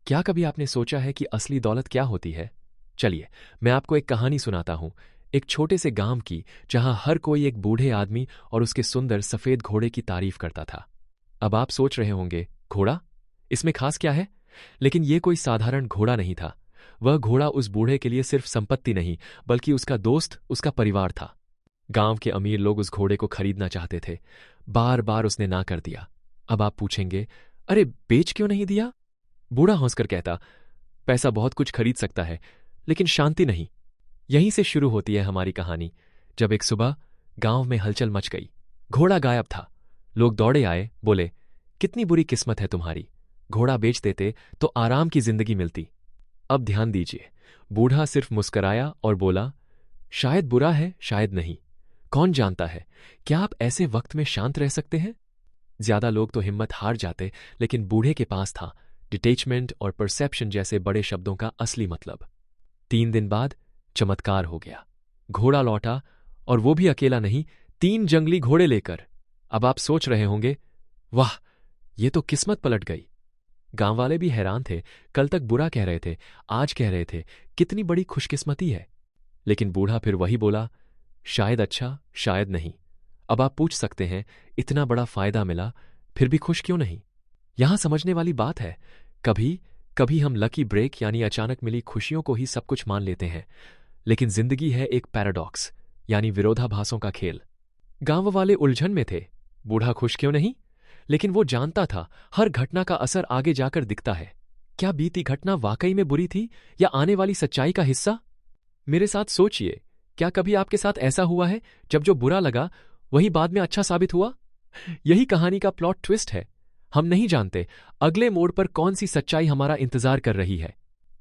क्या कभी आपने सोचा है कि असली दौलत क्या होती है? चलिए, मैं आपको एक कहानी सुनाता हूं, एक छोटे से गांव की, जहां हर कोई एक बूढ़े आदमी और उसके सुंदर सफेद घोड़े की तारीफ करता था। अब आप सोच रहे होंगे, घोड़ा? इसमें खास क्या है? लेकिन यह कोई साधारण घोड़ा नहीं था। वह घोड़ा उस बूढ़े के लिए सिर्फ संपत्ति नहीं, बल्कि उसका दोस्त, उसका परिवार था। गांव के अमीर लोग उस घोड़े को खरीदना चाहते थे। बार बार उसने ना कर दिया। अब आप पूछेंगे, अरे बेच क्यों नहीं दिया? बूढ़ा हंसकर कहता, पैसा बहुत कुछ खरीद सकता है, लेकिन शांति नहीं। यहीं से शुरू होती है हमारी कहानी। जब एक सुबह गांव में हलचल मच गई। घोड़ा गायब था। लोग दौड़े आए, बोले, कितनी बुरी किस्मत है तुम्हारी। घोड़ा बेच देते तो आराम की जिंदगी मिलती। अब ध्यान दीजिए, बूढ़ा सिर्फ मुस्कराया और बोला, शायद बुरा है, शायद नहीं। कौन जानता है? क्या आप ऐसे वक्त में शांत रह सकते हैं? ज्यादा लोग तो हिम्मत हार जाते, लेकिन बूढ़े के पास था डिटैचमेंट और परसेप्शन जैसे बड़े शब्दों का असली मतलब। 3 दिन बाद चमत्कार हो गया। घोड़ा लौटा, और वो भी अकेला नहीं, 3 जंगली घोड़े लेकर। अब आप सोच रहे होंगे, वाह, ये तो किस्मत पलट गई। गांव वाले भी हैरान थे। कल तक बुरा कह रहे थे, आज कह रहे थे कितनी बड़ी खुशकिस्मती है। लेकिन बूढ़ा फिर वही बोला, शायद अच्छा, शायद नहीं। अब आप पूछ सकते हैं, इतना बड़ा फायदा मिला, फिर भी खुश क्यों नहीं? यहां समझने वाली बात है, कभी कभी हम लकी ब्रेक यानी अचानक मिली खुशियों को ही सब कुछ मान लेते हैं। लेकिन जिंदगी है एक पैराडॉक्स, यानी विरोधाभासों का खेल। गांव वाले उलझन में थे। बूढ़ा खुश क्यों नहीं? लेकिन वो जानता था, हर घटना का असर आगे जाकर दिखता है। क्या बीती घटना वाकई में बुरी थी, या आने वाली सच्चाई का हिस्सा? मेरे साथ सोचिए, क्या कभी आपके साथ ऐसा हुआ है, जब जो बुरा लगा वही बाद में अच्छा साबित हुआ? यही कहानी का प्लॉट ट्विस्ट है। हम नहीं जानते अगले मोड़ पर कौन सी सच्चाई हमारा इंतजार कर रही है।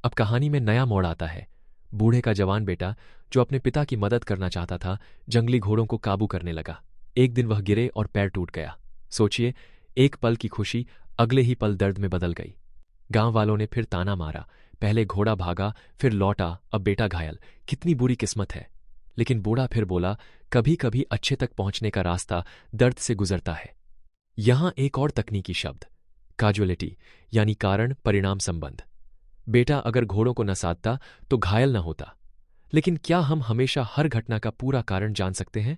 अब कहानी में नया मोड़ आता है। बूढ़े का जवान बेटा, जो अपने पिता की मदद करना चाहता था, जंगली घोड़ों को काबू करने लगा। एक दिन वह गिरे और पैर टूट गया। सोचिए, एक पल की खुशी अगले ही पल दर्द में बदल गई। गांव वालों ने फिर ताना मारा, पहले घोड़ा भागा, फिर लौटा, अब बेटा घायल। कितनी बुरी किस्मत है। लेकिन बूढ़ा फिर बोला, कभी कभी अच्छे तक पहुंचने का रास्ता दर्द से गुजरता है। यहां एक और तकनीकी शब्द, काजुअलिटी, यानी कारण परिणाम संबंध। बेटा अगर घोड़ों को नसाता तो घायल न होता। लेकिन क्या हम हमेशा हर घटना का पूरा कारण जान सकते हैं?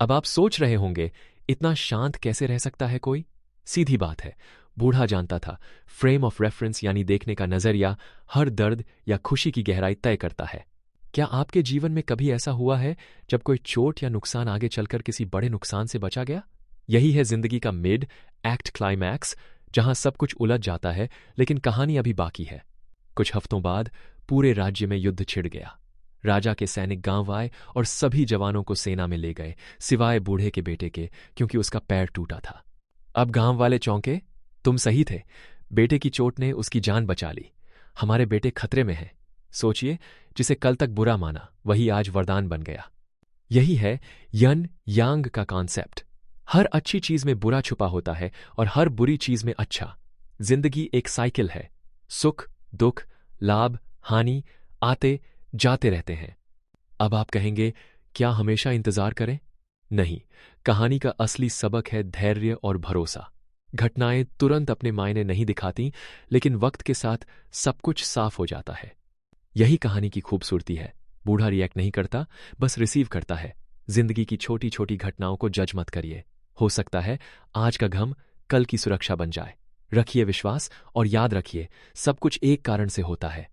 अब आप सोच रहे होंगे, इतना शांत कैसे रह सकता है कोई? सीधी बात है, बूढ़ा जानता था, फ्रेम ऑफ रेफरेंस यानी देखने का नजरिया हर दर्द या खुशी की गहराई तय करता है। क्या आपके जीवन में कभी ऐसा हुआ है, जब कोई चोट या नुकसान आगे चलकर किसी बड़े नुकसान से बचा गया? यही है जिंदगी का मिड एक्ट क्लाइमैक्स, जहां सब कुछ उलझ जाता है, लेकिन कहानी अभी बाकी है। कुछ हफ्तों बाद पूरे राज्य में युद्ध छिड़ गया। राजा के सैनिक गांव आए और सभी जवानों को सेना में ले गए, सिवाय बूढ़े के बेटे के, क्योंकि उसका पैर टूटा था। अब गांव वाले चौंके, तुम सही थे, बेटे की चोट ने उसकी जान बचा ली। हमारे बेटे खतरे में हैं। सोचिए, जिसे कल तक बुरा माना, वही आज वरदान बन गया। यही है यन यांग का कॉन्सेप्ट। हर अच्छी चीज में बुरा छुपा होता है, और हर बुरी चीज में अच्छा। जिंदगी एक साइकिल है, सुख दुख, लाभ हानि आते जाते रहते हैं। अब आप कहेंगे, क्या हमेशा इंतजार करें? नहीं, कहानी का असली सबक है धैर्य और भरोसा। घटनाएं तुरंत अपने मायने नहीं दिखाती, लेकिन वक्त के साथ सब कुछ साफ हो जाता है। यही कहानी की खूबसूरती है। बूढ़ा रिएक्ट नहीं करता, बस रिसीव करता है। जिंदगी की छोटी छोटी घटनाओं को जज मत करिए। हो सकता है आज का गम कल की सुरक्षा बन जाए। रखिए विश्वास, और याद रखिए, सब कुछ एक कारण से होता है।